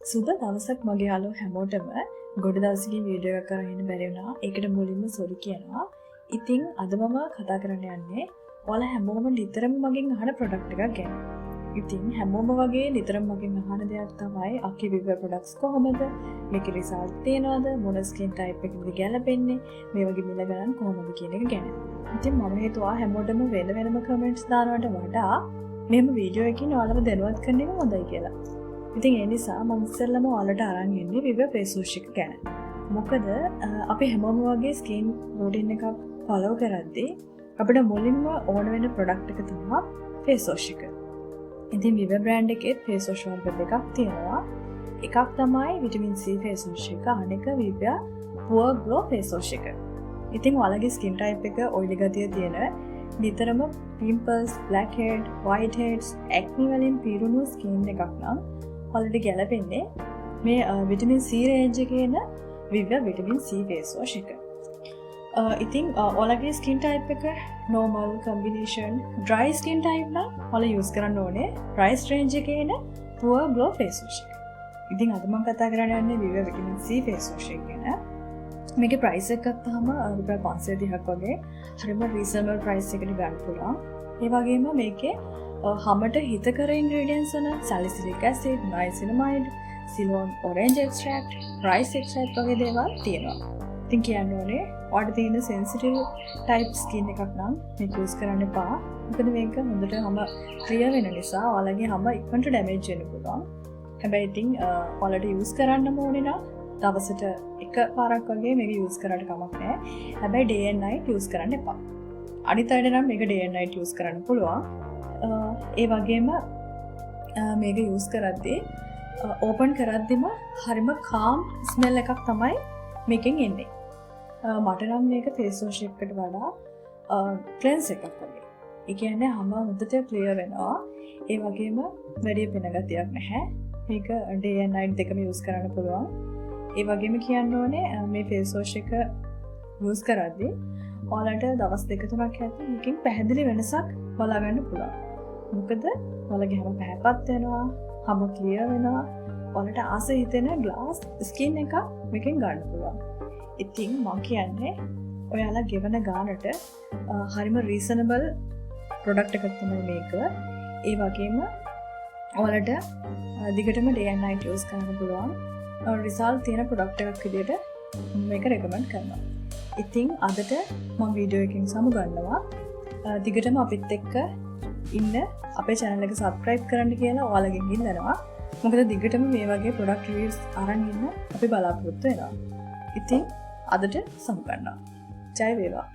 සුබ දවසක් මගේ යාළුවෝ හැමෝටම ගොඩ දවසකින් වීඩියෝ එකක් කරගෙන ඉන්න බැරි වුණා. ඒකට මුලින්ම සෝරි කියනවා. ඉතින් අද මම කතා කරන්න යන්නේ ඔයාලා හැමෝම නිතරම මගෙන් අහන ප්‍රොඩක්ට් එකක් ගැන. ඉතින් හැමෝම වගේ නිතරම මගෙන් අහන දෙයක් තමයි අකි විව ප්‍රොඩක්ට්ස් කොහොමද? මේකේ රිසල්ට් තියනවද? මොන ස්කින් ටයිප් එකකටද ගැලපෙන්නේ? මේ වගේ මිල ගණන් කොහොමද කියන එක ගැන. ඉතින් මම හිතුවා හැමෝටම වෙන වෙනම කමෙන්ට්ස් දානවට වඩා මෙහෙම වීඩියෝ එකකින් ඔයාලව දැනුවත් කරන එක හොඳයි කියලා. ඉතින් ඒ නිසා මම ඉස්සෙල්ලාම ඔයාලට අරන් ඉන්නේ විව ෆේස් වොෂ් එක ගැන. මොකද අපි හැමෝම වගේ ස්කින් රූටින් එකක් ෆලෝ කරද්දී අපිට මුලින්ම ඕන වෙන ප්‍රොඩක්ට් එක තමයි ෆේස් වොෂ් එක. ඉතින් විව බ්‍රෑන්ඩ් එකේ ෆේස් වොෂ් වර්ග දෙකක් තියෙනවා. එකක් තමයි විටමින් C ෆේස් වොෂ් එක, අනෙක විව පුවර් ග්ලෝ ෆේස් වොෂ් එක. ඉතින් ඔයාලගේ ස්කින් ටයිප් එක ඔයිලි ගතිය තියෙන නිතරම pimples, black head, white heads, acne වලින් පිරුණු ස්කින් එකක් නම් ඔයාලට ගැලපෙන්නේ මේ විටමින් C රේන්ජ් එකේ එන විව විටමින් C ෆේස් වොෂ් එක. ඉතින් ඔයාලගේ ස්කින් ටයිප් එක normal combination dry skin type නම් ඔයාලා use කරන්න ඕනේ price range එකේ එන poor glow face wash එක. ඉතින් අද මම කතා කරන්න යන්නේ විව විටමින් C face wash එක ගැන. මේකේ price එක ගත්තාම රුපියල් 530ක් වගේ හරිම reasonable price එකකට ගන්න පුළුවන්. ඒ වගේම මේකේ හමට හිතකර ingredients වන salicylic acid, niacinamide, Ceylon orange extract, rice extract වගේ දේවල් තියෙනවා. ඉතින් කියන්න ඕනේ ඔයාලට තියෙන sensitive type skin එකක් නම් මේක use කරන්න එපා. මොකද මේක හොඳට හැම clear වෙන නිසා ඔයාලගේ හැම ඉක්මනට damage වෙන්න පුළුවන්. හැබැයි ඉතින් ඔයාලට use කරන්නම ඕනේ නම් දවසට එක පාරක් වගේ මේක use කරාට කමක් නැහැ. හැබැයි day and night use කරන්න එපා. අනිත් අයට නම් මේක day and night use කරන්න පුළුවන්. ඒ වගේම මේක use කරද්දී ඕපන් කරද්දිම හරිම කාම් ස්මෙල් එකක් තමයි මේකෙන් එන්නේ. මට නම් මේක ෆේස් වොෂ් එකකට වඩා ක්ලෙන්ස් එකක් වගේ. ඒ කියන්නේ හැම හොඳට ක්ලියර් වෙනවා. ඒ වගේම වැඩි පෙන ගතියක් නැහැ. මේක day and night දෙකම use කරන්න පුළුවන්. ඒ වගේම කියන්න ඕනේ මේ ෆේස් වොෂ් එක use කරද්දී ඔයාලට දවස් 2-3ක් ඇතුළත මේකෙන් පැහැදිලි වෙනසක් බලා ගන්න පුළුවන්. මොකද ඔයාලගේ හැම පැහැපත් වෙනවා, හැම ක්ලියර් වෙනවා. ඔයාලට ආස හිතෙන ග්ලාස් ස්කින් එකක් මේකෙන් ගන්න පුළුවන්. ඉතින් මම කියන්නේ ඔයාලා ගෙවන ගානට හරිම රීසනබල් ප්‍රොඩක්ට් එකක් තමයි මේක. ඒ වගේම ඔයාලට දිගටම day and night use කරන්න පුළුවන් රිසල්ට් තියෙන ප්‍රොඩක්ට් එකක් විදිහට මේක රෙකමන්ඩ් කරනවා. ඉතින් අදට මම වීඩියෝ එකකින් සමුගන්නවා. දිගටම අපිත් එක්ක ඉන්න අපේ channel එක subscribe කරන්න කියලා ඔයාලගෙන් ඉල්ලනවා. මොකද දිගටම මේ වගේ product reviews අරන් ඉන්න අපි බලාපොරොත්තු වෙනවා. ඉතින් අදට සමුගන්නවා. ජය වේවා.